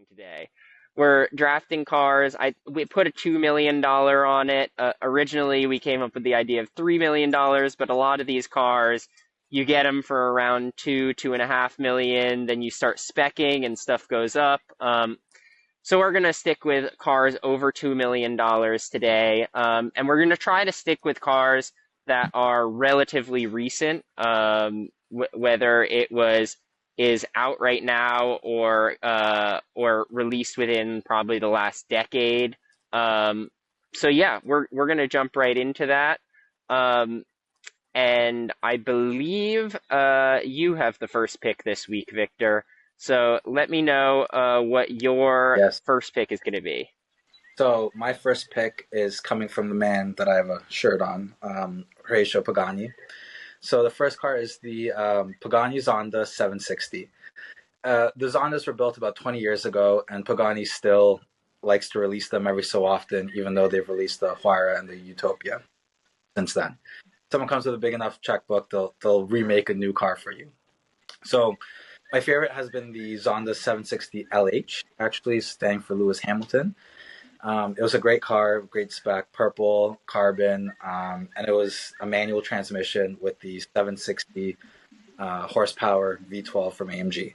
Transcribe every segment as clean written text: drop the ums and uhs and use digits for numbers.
drafting today. We're drafting cars. We put a $2 million on it. Originally, we came up with the idea of $3 million, but a lot of these cars, you get them for around 2.5 million. Then you start speccing and stuff goes up. So we're gonna stick with cars over $2 million today, and we're gonna try to stick with cars that are relatively recent, whether it is out right now or released within probably the last decade. So yeah, we're gonna jump right into that. Um, and I believe you have the first pick this week, Victor. So let me know what your Yes. first pick is going to be. So my first pick is coming from the man that I have a shirt on, Horatio Pagani. So the first car is the Pagani Zonda 760. The Zondas were built about 20 years ago, and Pagani still likes to release them every so often, even though they've released the Huayra and the Utopia since then. Someone comes with a big enough checkbook, they'll remake a new car for you. So my favorite has been the Zonda 760 LH, actually standing for Lewis Hamilton. It was a great car, great spec, purple, carbon, and it was a manual transmission with the 760 horsepower V12 from AMG.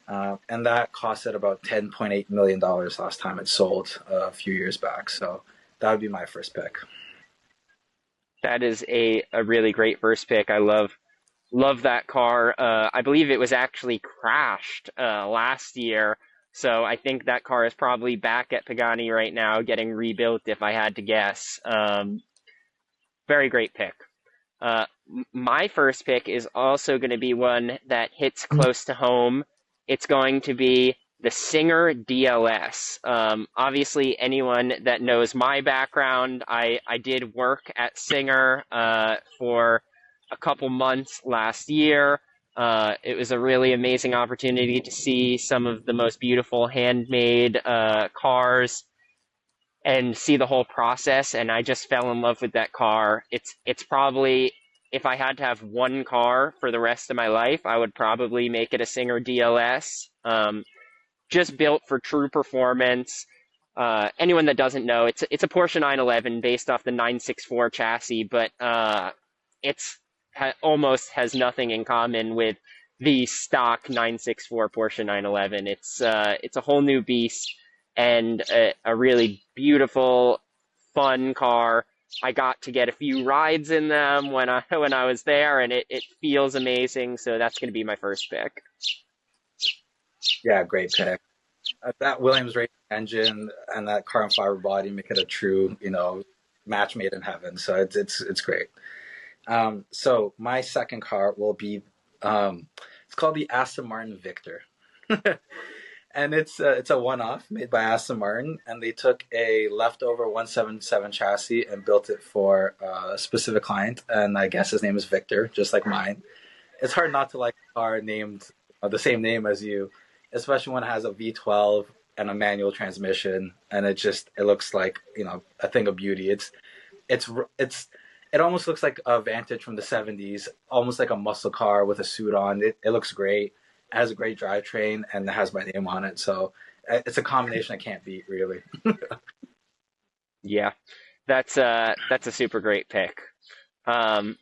And that costed about $10.8 million last time it sold a few years back. So that would be my first pick. That is a really great first pick. I love that car. I believe it was actually crashed last year, so I think that car is probably back at Pagani right now, getting rebuilt. If I had to guess, very great pick. My first pick is also going to be one that hits close to home. It's going to be the Singer DLS. Obviously, anyone that knows my background, I did work at Singer for a couple months last year. It was a really amazing opportunity to see some of the most beautiful handmade cars and see the whole process. And I just fell in love with that car. It's probably, if I had to have one car for the rest of my life, I would probably make it a Singer DLS. Just built for true performance. Anyone that doesn't know, it's a Porsche 911 based off the 964 chassis, but it's almost has nothing in common with the stock 964 Porsche 911. It's a whole new beast and a really beautiful, fun car. I got to get a few rides in them when I was there, and it feels amazing. So that's going to be my first pick. Yeah, great pick. That Williams racing engine and that carbon fiber body make it a true, match made in heaven. So it's great. So my second car will be, it's called the Aston Martin Victor. And it's a one-off made by Aston Martin, and they took a leftover 177 chassis and built it for a specific client, and I guess his name is Victor, just like mine. It's hard not to like a car named the same name as you, especially when it has a V12 and a manual transmission, and it looks like a thing of beauty. It's it almost looks like a Vantage from the 70s, almost like a muscle car with a suit on. It looks great. It has a great drivetrain, and it has my name on it. So it's a combination I can't beat, really. Yeah, that's a super great pick. Um,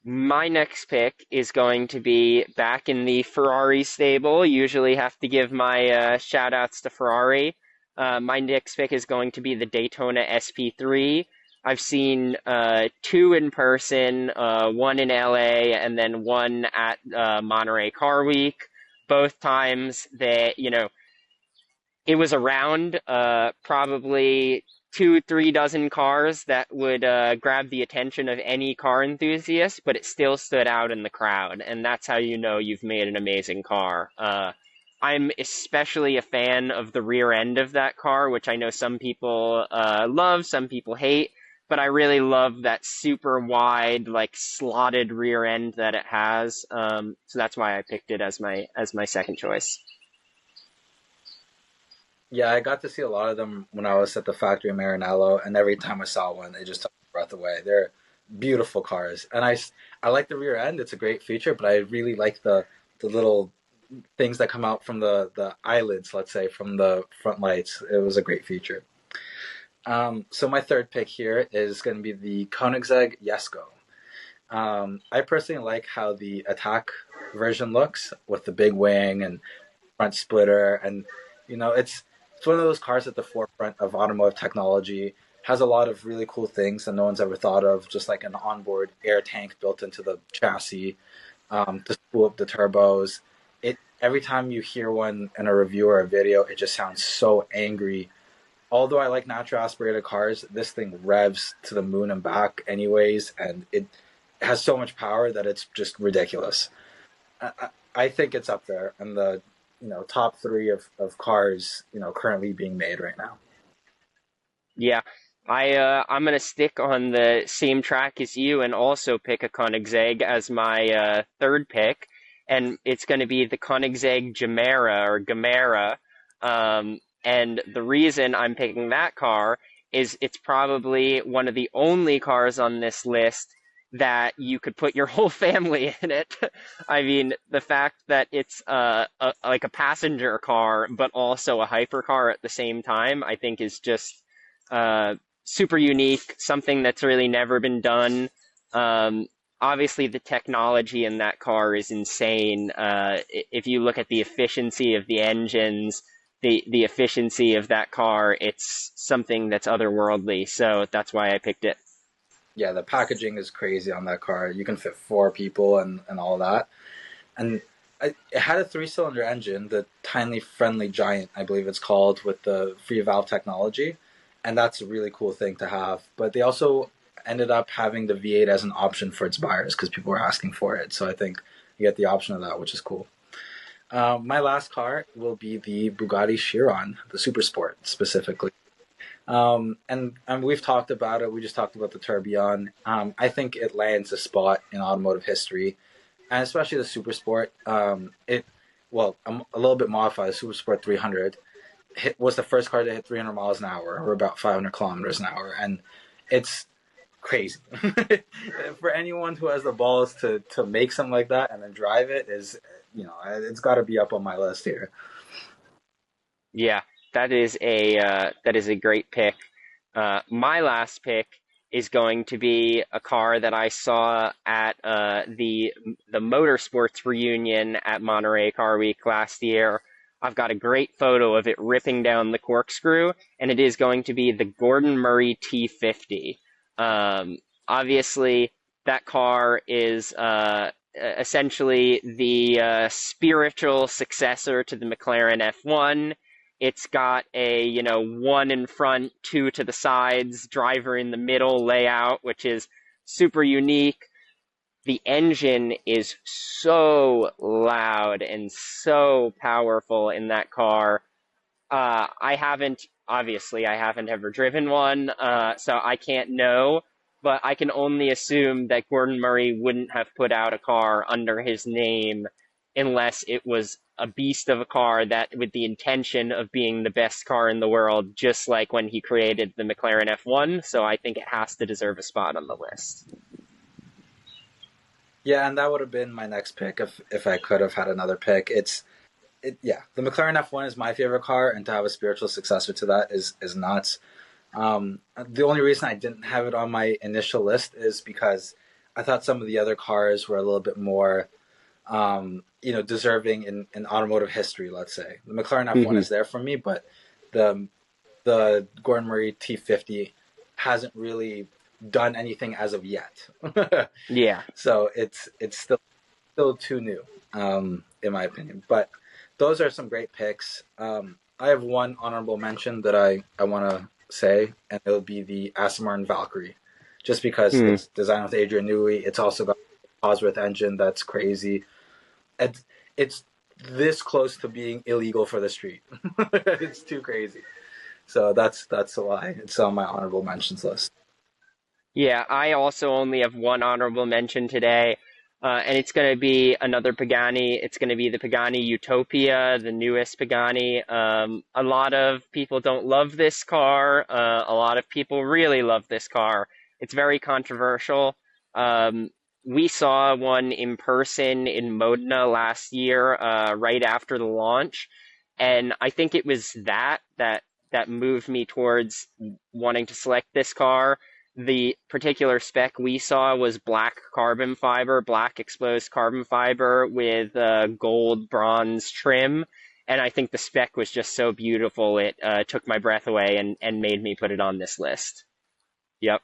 my next pick is going to be back in the Ferrari stable. Usually have to give my shout outs to Ferrari. My next pick is going to be the Daytona SP3. I've seen two in person, one in LA and then one at Monterey Car Week. Both times it was around probably 2-3 dozen cars that would grab the attention of any car enthusiast, but it still stood out in the crowd, and that's how you know you've made an amazing car. I'm especially a fan of the rear end of that car, which I know some people love, some people hate, but I really love that super wide, like slotted rear end that it has. So that's why I picked it as my second choice. Yeah, I got to see a lot of them when I was at the factory in Maranello, and every time I saw one, it just took my breath away. They're beautiful cars, and I like the rear end. It's a great feature, but I really like the little things that come out from the eyelids, let's say, from the front lights. It was a great feature. So my third pick here is going to be the Koenigsegg Jesko. I personally like how the attack version looks with the big wing and front splitter, and it's one of those cars at the forefront of automotive technology. Has a lot of really cool things that no one's ever thought of, just like an onboard air tank built into the chassis to spool up the turbos. It Every time you hear one in a review or a video, it just sounds so angry. Although I like natural aspirated cars, this thing revs to the moon and back anyways, and it has so much power that it's just ridiculous. I think it's up there in the top three of cars currently being made right now. Yeah, I'm gonna stick on the same track as you and also pick a Koenigsegg as my third pick, and it's gonna be the Koenigsegg Gemera. And the reason I'm picking that car is it's probably one of the only cars on this list that you could put your whole family in it. I mean, the fact that it's like a passenger car, but also a hypercar at the same time, I think is just uh, super unique, something that's really never been done. Um, Obviously, the technology in that car is insane. If you look at the efficiency of the engines, the efficiency of that car, it's something that's otherworldly. So that's why I picked it. Yeah, the packaging is crazy on that car. You can fit four people and all that. And it had a three-cylinder engine, the Tiny Friendly Giant, I believe it's called, with the free valve technology, and that's a really cool thing to have. But they also ended up having the V8 as an option for its buyers because people were asking for it. So I think you get the option of that, which is cool. My last car will be the Bugatti Chiron, the Super Sport specifically. And we've talked about it. We just talked about the Tourbillon. I think it lands a spot in automotive history, and especially the Super Sport. I'm a little bit modified. The Super Sport 300 was the first car to hit 300 miles an hour, or about 500 kilometers an hour, and it's crazy. For anyone who has the balls to make something like that and then drive it it's got to be up on my list here. Yeah, that is a great pick. My last pick is going to be a car that I saw at the motorsports reunion at Monterey Car Week last year. I've got a great photo of it ripping down the corkscrew, and it is going to be the Gordon Murray T50. Um, Obviously, that car is essentially the spiritual successor to the McLaren F1. It's got a, one in front, two to the sides, driver in the middle layout, which is super unique. The engine is so loud and so powerful in that car. I haven't ever driven one, so I can't know, but I can only assume that Gordon Murray wouldn't have put out a car under his name unless it was a beast of a car that with the intention of being the best car in the world, just like when he created the McLaren F1. So I think it has to deserve a spot on the list. Yeah, and that would have been my next pick if I could have had another pick. Yeah, the McLaren F1 is my favorite car, and to have a spiritual successor to that is nuts. The only reason I didn't have it on my initial list is because I thought some of the other cars were a little bit more, deserving in automotive history. Let's say the McLaren F1 Hmm. is there for me, but the the Gordon Murray T50 hasn't really done anything as of yet. Yeah. So it's still too new, in my opinion. But those are some great picks. I have one honorable mention that I want to say, and it'll be the Aston Martin Valkyrie, just because Hmm. it's designed with Adrian Newey. It's also got a Cosworth engine that's crazy. It's this close to being illegal for the street. It's too crazy. So that's why it's on my honorable mentions list. Yeah, I also only have one honorable mention today, and it's going to be another Pagani. It's going to be the Pagani Utopia, the newest Pagani. A lot of people don't love this car. A lot of people really love this car. It's very controversial. Um, we saw one in person in Modena last year, right after the launch, and I think it was that moved me towards wanting to select this car. The particular spec we saw was black carbon fiber, black exposed carbon fiber with gold bronze trim. And I think the spec was just so beautiful, it took my breath away and made me put it on this list. Yep.